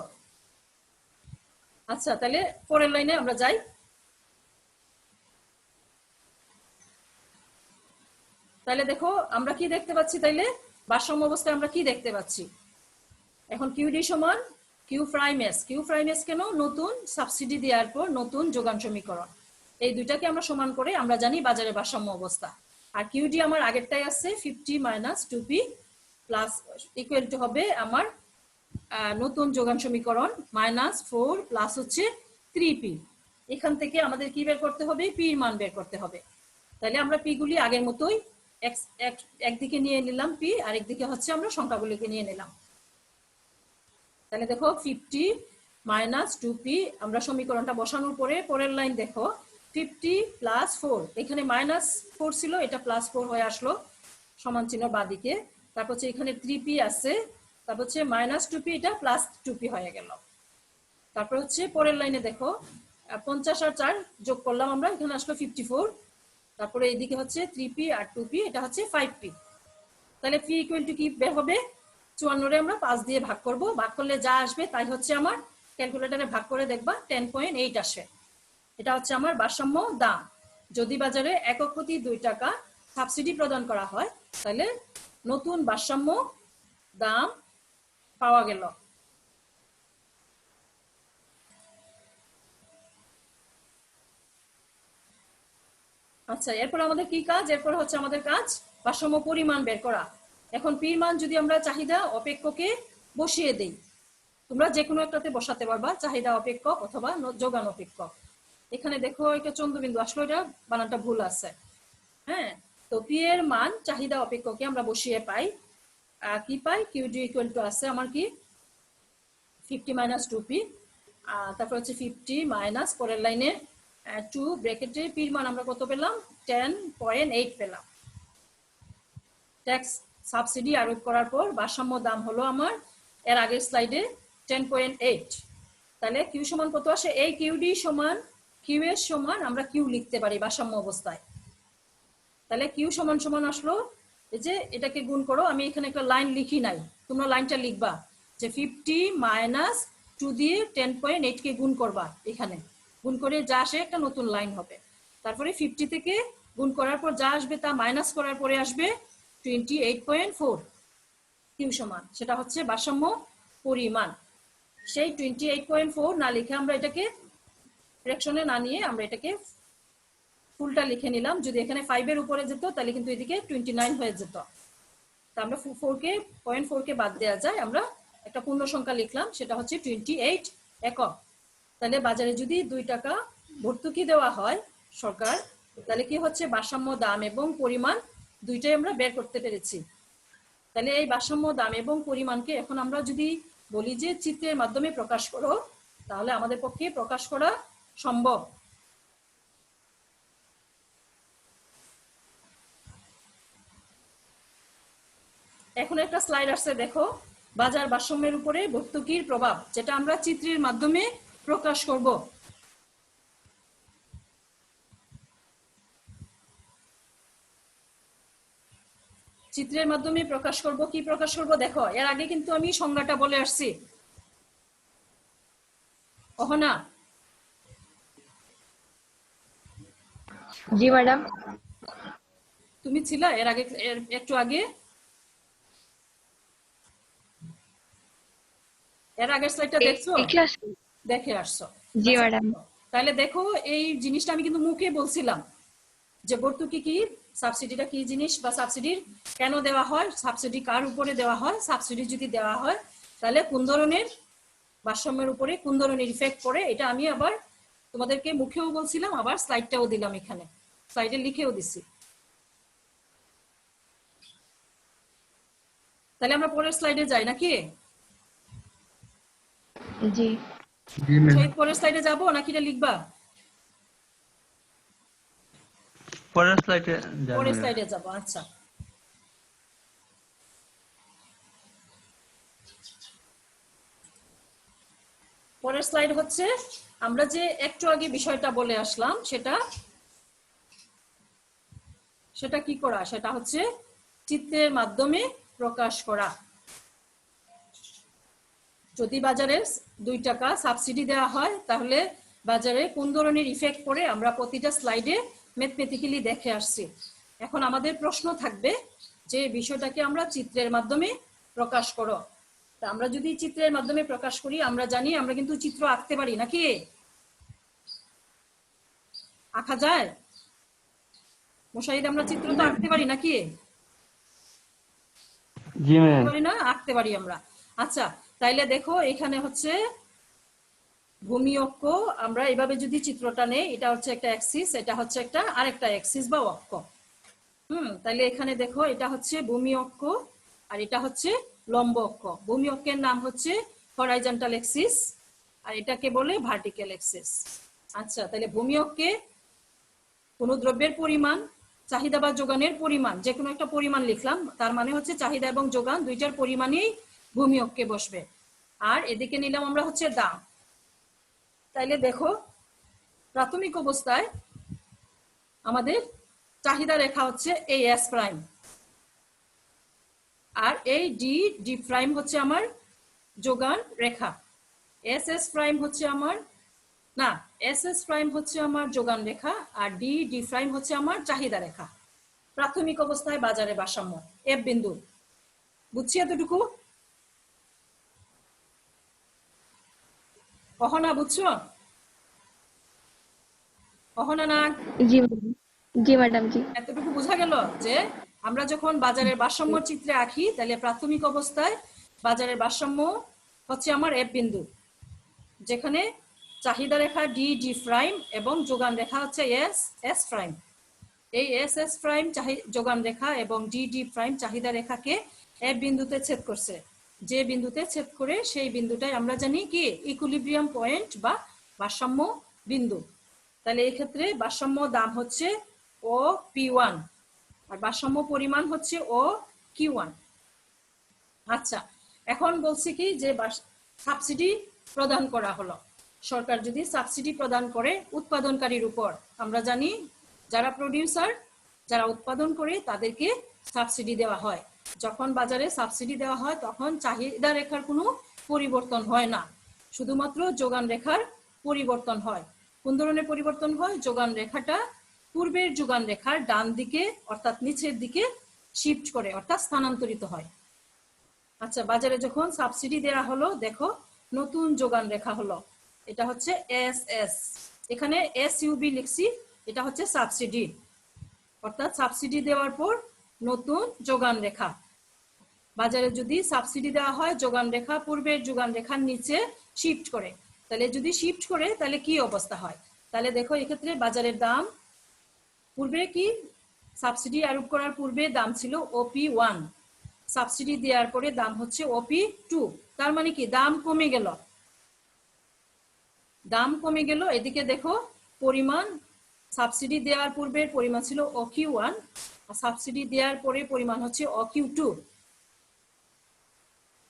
আচ্ছা, তাহলে পরের লাইনে আমরা যাই। তাহলে দেখো আমরা কি দেখতে পাচ্ছি, তাইলে ভারসাম্য অবস্থায় আমরা কি দেখতে পাচ্ছি, এখন কিউডি সমান Q prime S. Q prime S কেন? নতুন সাবসিডি দেওয়ার পর নতুন যোগান সমীকরণ, এই দুইটাকে আমরা সমান করে আমরা জানি বাজারে ভারসাম্য অবস্থা। আর কিউডি আমার আগেরটাই আছে 50 - 2p প্লাস ইকুয়াল টু হবে আমার নতুন যোগান সমীকরণ -4 প্লাস হচ্ছে 3p। এখান থেকে আমাদের কি বের করতে হবে, পি এর মান বের করতে হবে। তাহলে আমরা পি গুলি আগের মতোই একদিকে নিয়ে নিলাম পি, আর একদিকে হচ্ছে আমরা সংখ্যাগুলিকে নিয়ে নিলাম। তাহলে দেখো 50 - 2p আমরা সমীকরণটা বসানোর পরে পরের লাইন দেখো 50 + 4, এখানে -4 ছিল, এটা +4 হয়ে আসলো সমান চিহ্ন বাদিকে। তারপর হচ্ছে এখানে 3p আছে, তারপর হচ্ছে -2p, এটা +2p হয়ে গেল। তারপর হচ্ছে পরের লাইনে দেখো 50 আর 4 যোগ করলাম আমরা, এখানে আসলো 54। তারপরে এইদিকে হচ্ছে 3p আর 2p, এটা হচ্ছে 5p। তাহলে p = কি বের হবে, 54 রে আমরা 5 দিয়ে ভাগ করব, ভাগ করলে যা আসবে তাই হচ্ছে আমার ক্যালকুলেটরে ভাগ করে দেখবা 10.8 আসে। এটা হচ্ছে আমার ভারসাম্য দাম। যদি বাজারে একক প্রতি 2 টাকা সাবসিডি প্রদান করা হয় তাহলে নতুন ভারসাম্য দাম পাওয়া গেল। আচ্ছা, এরপর আমাদের কি কাজ, এরপর হচ্ছে আমাদের কাজ ভারসাম্য পরিমাণ বের করা। এখন পি মান যদি আমরা চাহিদা অপেক্ষকে বসিয়ে দেই, তোমরা যে কোনো একটাতে বসাতে পারবা, চাহিদা অপেক্ষক অথবা যোগান অপেক্ষক। এখানে দেখো এটা চন্দ্রবিন্দু আসলো, এটা বানানটা ভুল আছে। হ্যাঁ, তো পি এর মান চাহিদা অপেক্ষকে আমরা বসিয়ে পাই, কি পাই, কিউডি ইকুয়াল টু আছে আমার কি 50 - 2p, তারপর হচ্ছে 50 মাইনাস পরের লাইনে 2 ব্র্যাকেটে পির মান আমরা কত পেলাম, 10.8 পেলাম। ট্যাক্স সাবসিডি আরোপ করার পর ভারসাম্য দাম হলো আমার এর আগের স্লাইডে 10.8। তাহলে কিউ সমান কত আসে, এই কিউডি সমান কিউ এর সমান আমরা কিউ লিখতে পারি ভারসাম্য অবস্থায়। তাহলে কিউ সমান সমান আসলো, এই যে এটাকে গুণ করো, আমি এখানে একটা লাইন লিখি নাই, তোমরা লাইনটা লিখবা যে 50 - 2 দিয়ে 10.8 কে গুণ করবা, এখানে গুণ করে যা আসে একটা নতুন লাইন হবে। তারপরে 50 থেকে গুণ করার পর যা আসবে তা মাইনাস করার পরে আসবে 28.4 কিউ সমান, সেটা হচ্ছে ভারসাম্য পরিমাণ। সেই 28.4 না লিখে আমরা এটাকে ফ্র্যাকশনে না নিয়ে আমরা এটাকে ফুলটা লিখে নিলাম। যদি এখানে 5 এর উপরে যেত তাহলে কিন্তু এদিকে 29 হয়ে যেত। তা আমরা 0.4 কে বাদ দেওয়া যায়, আমরা একটা পূর্ণ সংখ্যা লিখলাম, সেটা হচ্ছে 28 একক। তাহলে বাজারে যদি 2 টাকা ভর্তুকি দেওয়া হয় সরকার, তাহলে কি হচ্ছে ভারসাম্য দাম এবং পরিমাণ দুইটাই আমরা বের করতে পেরেছি। তাহলে এই ভারসাম্য দাম এবং পরিমাণকে এখন আমরা যদি বলি যে চিত্রের মাধ্যমে প্রকাশ করো, তাহলে আমাদের পক্ষে প্রকাশ করা সম্ভব। এখন একটা স্লাইড আসছে, দেখো বাজার ভারসাম্যের উপরে ভর্তুকির প্রভাব, যেটা আমরা চিত্রের মাধ্যমে প্রকাশ করব। চিত্রের মাধ্যমে প্রকাশ করব, কি প্রকাশ করব দেখো, এর আগে কিন্তু আমি সংজ্ঞাটা বলে আসছি। অহনা, জি ম্যাডাম। তুমি ছিলা এর আগে, একটু আগে এর আগের স্লাইডটা দেখছো, দেখে আসছো? জি ম্যাডাম। তাহলে দেখো এই জিনিসটা আমি কিন্তু মুখে বলছিলাম যে ভর্তুকি কি, সাবসিডিটা কি জিনিস, বা সাবসিডির কেন দেওয়া হয়, সাবসিডি কার উপরে দেওয়া হয়, সাবসিডি যদি দেওয়া হয় তাহলে কোন ধরনের ভারসাম্যের উপরে কোন ধরনের ইফেক্ট পড়ে, এটা আমি আবার তোমাদেরকে মুখেও বলছিলাম, আবার স্লাইডটাও দিলাম, এখানে স্লাইডে লিখেও দিছি। তাহলে আমরা পরের স্লাইডে যাই নাকি? জি জি ম্যাম। সেই পরের স্লাইডে যাবো নাকি এটা লিখবা? পরের স্লাইডে যান পরের ম্যাম। স্লাইডে যাবো, আচ্ছা। পরের স্লাইড হচ্ছে আমরা যে একটু আগে বিষয়টা বলে আসলাম, সেটা কি করা, সেটা হচ্ছে চিত্রের মাধ্যমে প্রকাশ করা। যদি বাজারে 2 টাকা সাবসিডি দেওয়া হয় তাহলে বাজারে কোন ধরনের ইফেক্ট পড়ে আমরা প্রতিটা স্লাইডে ম্যাথমেটিক্যালি দেখে আসছি। এখন আমাদের প্রশ্ন থাকবে যে বিষয়টাকে আমরা চিত্রের মাধ্যমে প্রকাশ করো। তা আমরা যদি চিত্রের মাধ্যমে প্রকাশ করি, আমরা জানি আমরা কিন্তু চিত্র আঁকতে পারি নাকি? আঁকা যায় মুশাহিদ? আমরা চিত্র তো আঁকতে পারি নাকি? জি ম্যাম। পারি না? আঁকতে পারি আমরা। আচ্ছা, তাইলে দেখো এখানে হচ্ছে ভূমি অক্ষ। আমরা এইভাবে যদি চিত্রটা নেই, এটা হচ্ছে একটা অ্যাক্সিস, এটা হচ্ছে একটা আরেকটা অ্যাক্সিস বা অক্ষ। তাইলে এখানে দেখো এটা হচ্ছে ভূমি অক্ষ আর এটা হচ্ছে লম্ব অক্ষ। ভূমি অক্ষের নাম হচ্ছে হরাইজন্টাল অ্যাক্সিস আর এটাকে বলে ভার্টিক্যাল অ্যাক্সিস। আচ্ছা, তাহলে ভূমি অক্ষে কোনো দ্রব্যের পরিমাণ, চাহিদা বা যোগানের পরিমাণ, যে কোনো একটা পরিমাণ লিখলাম, তার মানে হচ্ছে চাহিদা এবং যোগান দুইটার পরিমাণই ভূমি অক্ষে বসবে। আর এদিকে নিলাম আমরা হচ্ছে দাম। তাইলে দেখো প্রাথমিক অবস্থায় আমাদের চাহিদা রেখা হচ্ছে এই এস প্রাইম, আর এই ডি প্রাইম হচ্ছে আমার যোগান রেখা, এস এস প্রাইম হচ্ছে আমার, না, এস এস প্রাইম হচ্ছে আমার যোগান রেখা আর ডি প্রাইম হচ্ছে আমার চাহিদা রেখা। প্রাথমিক অবস্থায় বাজারে ভারসাম্য এফ বিন্দু। বুঝছি এতটুকু? অহনা বুঝছো? অহনা না? জি জি ম্যাডাম জি। এতটুকু বোঝা গেল যে আমরা যখন বাজারের ভারসাম্য চিত্রে আঁকি তাহলে প্রাথমিক অবস্থায় বাজারের ভারসাম্য হচ্ছে আমার এফ বিন্দু, যেখানে চাহিদা রেখা ডি প্রাইম এবং যোগান রেখা হচ্ছে এস প্রাইম। এই এস প্রাইম যোগান রেখা এবং ডি প্রাইম চাহিদা রেখাকে এফ বিন্দুতে ছেদ করছে। যে বিন্দুতে ছেদ করে সেই বিন্দুটাই আমরা জানি কি ইকুইলিব্রিয়াম পয়েন্ট বা ভারসাম্য বিন্দু। তাহলে এই ক্ষেত্রে ভারসাম্য দাম হচ্ছে ও P1 আর ভারসাম্য পরিমাণ হচ্ছে ও Q1। আচ্ছা, এখন বলছি কি যে সাবসিডি প্রদান করা হলো, সরকার যদি সাবসিডি প্রদান করে উৎপাদনকারীর উপর, আমরা জানি যারা প্রডিউসার, যারা উৎপাদন করে তাদেরকে সাবসিডি দেওয়া হয়। যখন বাজারে সাবসিডি দেওয়া হয় তখন চাহিদা রেখার কোনো পরিবর্তন হয় না, শুধুমাত্র যোগান রেখার পরিবর্তন হয়। কোন ধরনের পরিবর্তন হয়? যোগান রেখাটা পূর্বের যোগান রেখার ডান দিকে অর্থাৎ নিচের দিকে শিফট করে অর্থাৎ স্থানান্তরিত হয়। আচ্ছা, বাজারে যখন সাবসিডি দেওয়া হলো, দেখো নতুন যোগান রেখা হলো, এটা হচ্ছে এস এস, এখানে SUB লিখছি, এটা হচ্ছে সাবসিডি, অর্থাৎ সাবসিডি দেওয়ার পর নতুন যোগান রেখা। বাজারে যদি সাবসিডি দেওয়া হয় যোগান রেখা পূর্বের যোগান রেখার নিচে শিফট করে, তাহলে যদি শিফট করে তাহলে কি অবস্থা হয়? তাহলে দেখো এক্ষেত্রে বাজারের দাম পূর্বে কি সাবসিডি আরোপ করার পূর্বে দাম ছিল OP1, সাবসিডি দেওয়ার পরে দাম হচ্ছে OP2, তার মানে কি দাম কমে গেল, দাম কমে গেল। এদিকে দেখো পরিমাণ, সাবসিডি দেওয়ার পূর্বের পরিমাণ ছিল OQ1 আর সাবসিডি দেওয়ার পরে পরিমাণ হচ্ছে OQ2।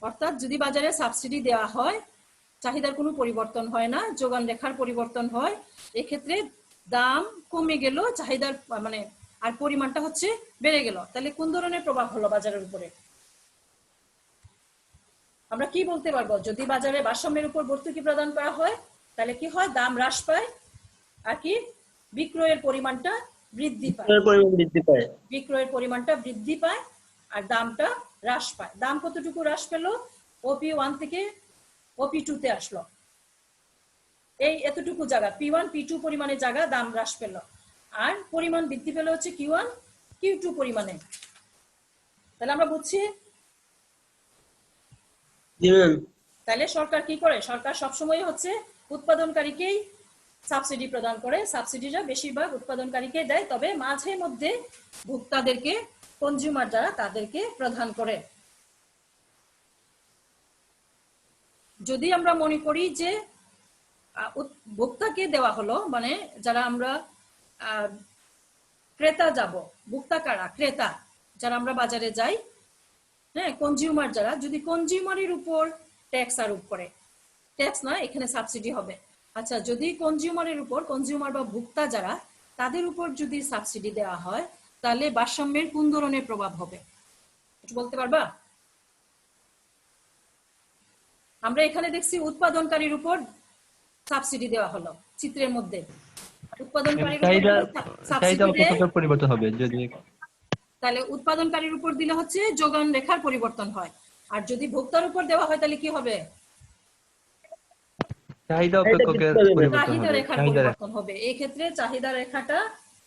অর্থাৎ যদি বাজারে সাবসিডি দেওয়া হয় চাহিদার কোনো পরিবর্তন হয় না, যোগান রেখার পরিবর্তন হয়, এক্ষেত্রে দাম কমে গেল, চাহিদার মানে আর পরিমাণটা হচ্ছে বেড়ে গেল। তাহলে কোন ধরনের প্রভাব হলো বাজারের উপরে? আমরা কি বলতে পারবো? যদি বাজারে ভারসাম্যের উপর ভর্তুকি প্রদান করা হয় তাহলে কি হয়? দাম হ্রাস পায় আর কি বিক্রয়ের পরিমাণটা বৃদ্ধি পায়, বিক্রয়ের পরিমাণটা বৃদ্ধি পায় আর দামটা হ্রাস পায়। দাম কতটুকু হ্রাস পেল? OP1 থেকে OP2 তে আসলো, এই এতটুকু জায়গা P1 P2 পরিমাণে জায়গা দাম হ্রাস পেল। আর পরিমাণ বৃদ্ধি পেলে হচ্ছে Q1 Q2 পরিমাণে। তাহলে আমরা বুঝছি। জি ম্যাম। তাহলে সরকার কি করে? সরকার সবসময় হচ্ছে উৎপাদনকারীকেই সাবসিডি প্রদান করে, সাবসিডিটা বেশিরভাগ উৎপাদনকারীকে দেয়, তবে মাঝে মধ্যে ভোক্তাদেরকে, কনজিউমার যারা তাদেরকে প্রদান করে। যদি আমরা মনে করি যে ভোক্তাকে দেওয়া হলো, মানে যারা আমরা ক্রেতা যাব, ভোক্তা কারা? ক্রেতা যারা আমরা বাজারে যাই, হ্যাঁ, কনজিউমার যারা, যদি কনজিউমারের উপর ট্যাক্স আরোপ করে, ট্যাক্স না, এখানে সাবসিডি হবে। আচ্ছা, যদি কনজিউমারের উপর, কনজিউমার বা ভোক্তা যারা, তাদের উপর যদি সাবসিডি দেওয়া হয়, তাহলে ভারসাম্যের কোন ধরনের প্রভাব হবে একটু বলতে পারবা? আমরা এখানে দেখছি উৎপাদনকারীর উপর সাবসিডি দেওয়া হলো চিত্রের মধ্যে। উৎপাদনকারীর উপর পরিবর্তন হবে যদি, তাহলে উৎপাদনকারীর উপর দিলে হচ্ছে যোগান রেখার পরিবর্তন হয়, আর যদি ভোক্তার উপর দেওয়া হয় তাহলে কি হবে? চাহিদা অপেক্ষকের চাহিদা রেখার পরিবর্তন হবে। এই ক্ষেত্রে চাহিদা রেখাটা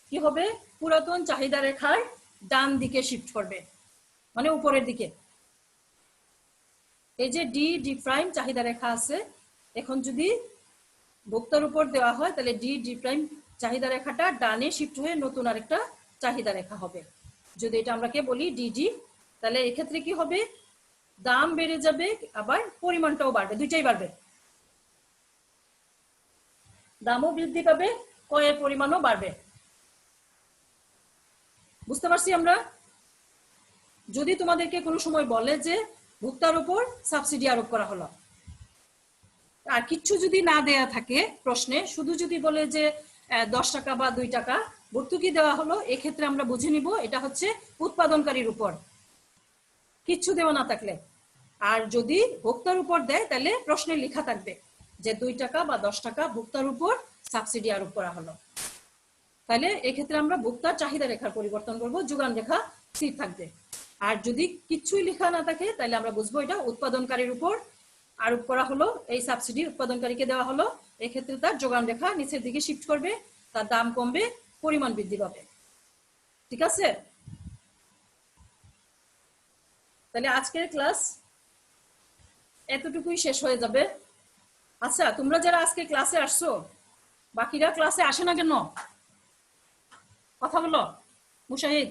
কি হবে? পুরাতন চাহিদা রেখার ডান দিকে শিফট করবে, মানে উপরের দিকে। এই যে ডি প্রাইম চাহিদা রেখা আছে, এখন যদি ভোক্তার উপর দেওয়া হয় তাহলে ডি প্রাইম চাহিদা রেখাটা ডানে শিফট হয়ে নতুন আরেকটা চাহিদা রেখা হবে। যদি এটা আমরা কে বলি ডিডি, তাহলে এক্ষেত্রে কি হবে? দাম বেড়ে যাবে, আবার পরিমাণটাও বাড়বে, দুইটাই বাড়বে। দামও বৃদ্ধি পাবে, ক্রয়ের পরিমাণও বাড়বে। বুঝতে পারছি আমরা? যদি তোমাদেরকে কোনো সময় বলে যে ভোক্তার উপর সাবসিডি আরোপ করা হলো, আর কিচ্ছু যদি না দেয়া থাকে প্রশ্নে, শুধু যদি বলে যে 10 টাকা বা 2 টাকা ভর্তুকি দেওয়া হলো, এক্ষেত্রে আমরা বুঝে নিব এটা হচ্ছে উৎপাদনকারীর উপর, কিচ্ছু দেওয়া না থাকলে। আর যদি ভোক্তার উপর দেয় তাহলে প্রশ্নে লেখা থাকবে যে 2 টাকা বা 10 টাকা ভোক্তার উপর সাবসিডি আরোপ করা হলো। তাহলে এক্ষেত্রে আমরা ভোক্তার চাহিদা রেখার পরিবর্তন করব, যোগান রেখা স্থির থাকবে। আর যদি কিচ্ছুই লেখা না থাকে তাহলে আমরা বুঝবো এটা উৎপাদনকারীর উপর আরোপ করা হলো, এই সাবসিডি উৎপাদনকারীকে দেওয়া হলো। এক্ষেত্রে তার যোগান রেখা নিচের দিকে শিফট করবে, তার দাম কমবে, পরিমাণ বৃদ্ধি পাবে। ঠিক আছে? তাহলে আজকের ক্লাস এতটুকুই শেষ হয়ে যাবে। আচ্ছা, তোমরা যারা আজকে ক্লাসে আসছো, বাকিরা ক্লাসে আসে না কেন? কথা বলো। মুশাহিদ,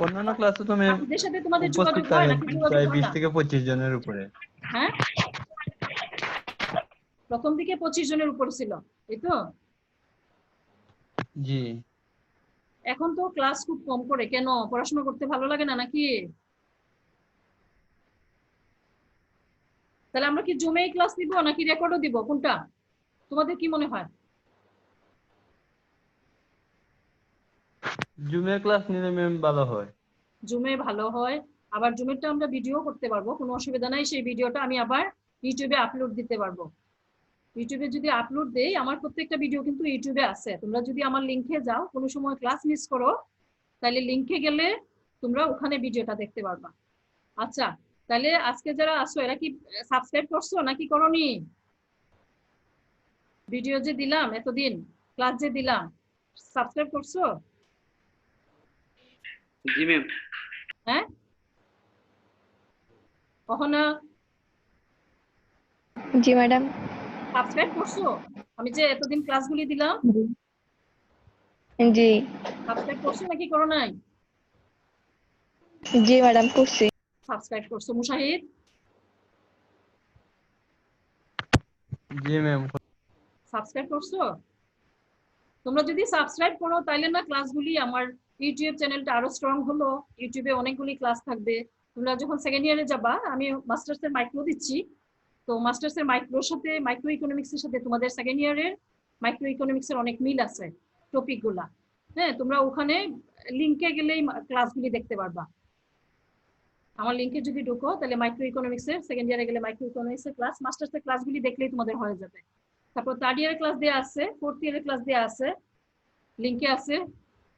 অন্যান্য ক্লাসে তুমি বাকিদের সাথে তোমাদের যোগাযোগ হয় নাকি যোগাযোগ প্রায় হয় 20 না? থেকে 25 জনের উপরে। হ্যাঁ, প্রথম দিকে 25 জনের উপর ছিল, এই তো? জি। এখন তো ক্লাস খুব কম করে, কেন? পড়াশোনা করতে ভালো লাগে না নাকি? তাহলে আমরা কি জুমে ক্লাস দিব নাকি রেকর্ডও দিব, কোনটা তোমাদের কি মনে হয়? জুমে ক্লাস নিলে ম্যাম ভালো হয়। জুমে ভালো হয়, আবার জুমেরটা আমরা ভিডিও করতে পারবো, কোনো অসুবিধা নাই। সেই ভিডিওটা আমি আবার ইউটিউবে আপলোড দিতে পারবো। ইউটিউবে যদি আপলোড দেই, আমার প্রত্যেকটা ভিডিও কিন্তু ইউটিউবে আছে। তোমরা যদি আমার লিংকে যাও, কোনো সময় ক্লাস মিস করো, তাহলে লিংকে গেলে তোমরা ওখানে ভিডিওটা দেখতে পারবা। আচ্ছা, তাহলে আজকে যারা আসো এরা কি সাবস্ক্রাইব করছো নাকি করোনি? ভিডিও যে দিলাম এতদিন, ক্লাস যে দিলাম, সাবস্ক্রাইব করছো? জি ম্যাম। হ্যাঁ, কখনো জি ম্যাডাম। সাবস্ক্রাইব করছো? আমি যে এতদিন ক্লাসগুলি দিলাম, জি সাবস্ক্রাইব করছো নাকি করো নাই? জি ম্যাডাম করছি। সাবস্ক্রাইব করছো। মুশাহিদ, জি ম্যাম। সাবস্ক্রাইব করছো? তোমরা যদি সাবস্ক্রাইব করো তাহলে না ক্লাসগুলি, আমার ইউটিউব চ্যানেলটা আরো স্ট্রং হলো, ইউটিউবে অনেকগুলি ক্লাস থাকবে। তোমরা যখন সেকেন্ড ইয়ারে যাবা, আমি মাস্টার্স এর মাইক্রো দিচ্ছি, তো মাস্টার্স এর মাইক্রোর সাথে, মাইক্রো ইকোনমিক্স এর সাথে তোমাদের সেকেন্ড ইয়ারের মাইক্রো ইকোনমিক্স এর অনেক মিল আছে টপিক গুলা। হ্যাঁ, তোমরা ওখানে লিংকে গেলেই ক্লাসগুলি দেখতে পারবা। আমার লিংকে যদি ঢুকো তাহলে মাইক্রো ইকোনমিক্স এর সেকেন্ড ইয়ারে গেলে মাইক্রো ইকোনমিক্স এর ক্লাস, মাস্টার্স এর ক্লাসগুলি দেখলেই তোমাদের হয়ে যাবে। তারপর থার্ড ইয়ারের ক্লাস দেওয়া আছে, ফোর্থ ইয়ারের ক্লাস দেওয়া আছে, লিংকে আছে।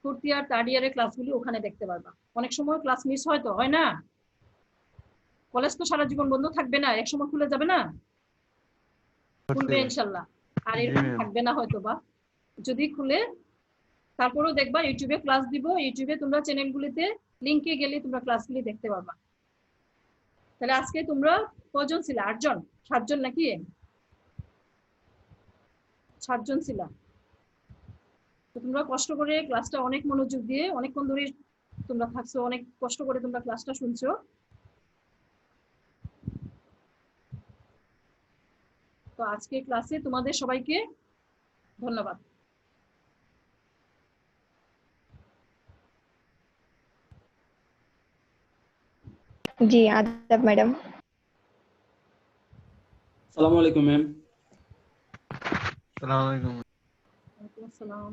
ফোর্থ ইয়ার থার্ড ইয়ারের ক্লাসগুলি ওখানে দেখতে পারবা। অনেক সময় ক্লাস মিস হয়, তো হয় না? কলেজ তো সারা জীবন বন্ধ থাকবে না, এক সময় খুলে যাবে না? খুলবে ইনশাল্লাহ, আর জি এরকম ম্যাম। থাকবে না হয়তো বা, যদি খুলে তারপরেও দেখবা ইউটিউবে ক্লাস দিব, ইউটিউবে তোমরা চ্যানেলগুলিতে লিংকে গেলে তোমরা ক্লাসগুলি দেখতে পারবা। তাহলে আজকে তোমরা কজন ছিল? 8 জন 7 জন নাকি 7 জন ছিল। তো তোমরা কষ্ট করে ক্লাসটা অনেক মনোযোগ দিয়ে অনেকক্ষণ ধরে তোমরা থাকছো, অনেক কষ্ট করে তোমরা ক্লাসটা শুনছো। তো আজকে ক্লাসে তোমাদের সবাইকে ধন্যবাদ। जी आदाब मैडम। আসসালামু আলাইকুম ম্যাম। আসসালামু আলাইকুম। ওয়ালাইকুম আসসালাম।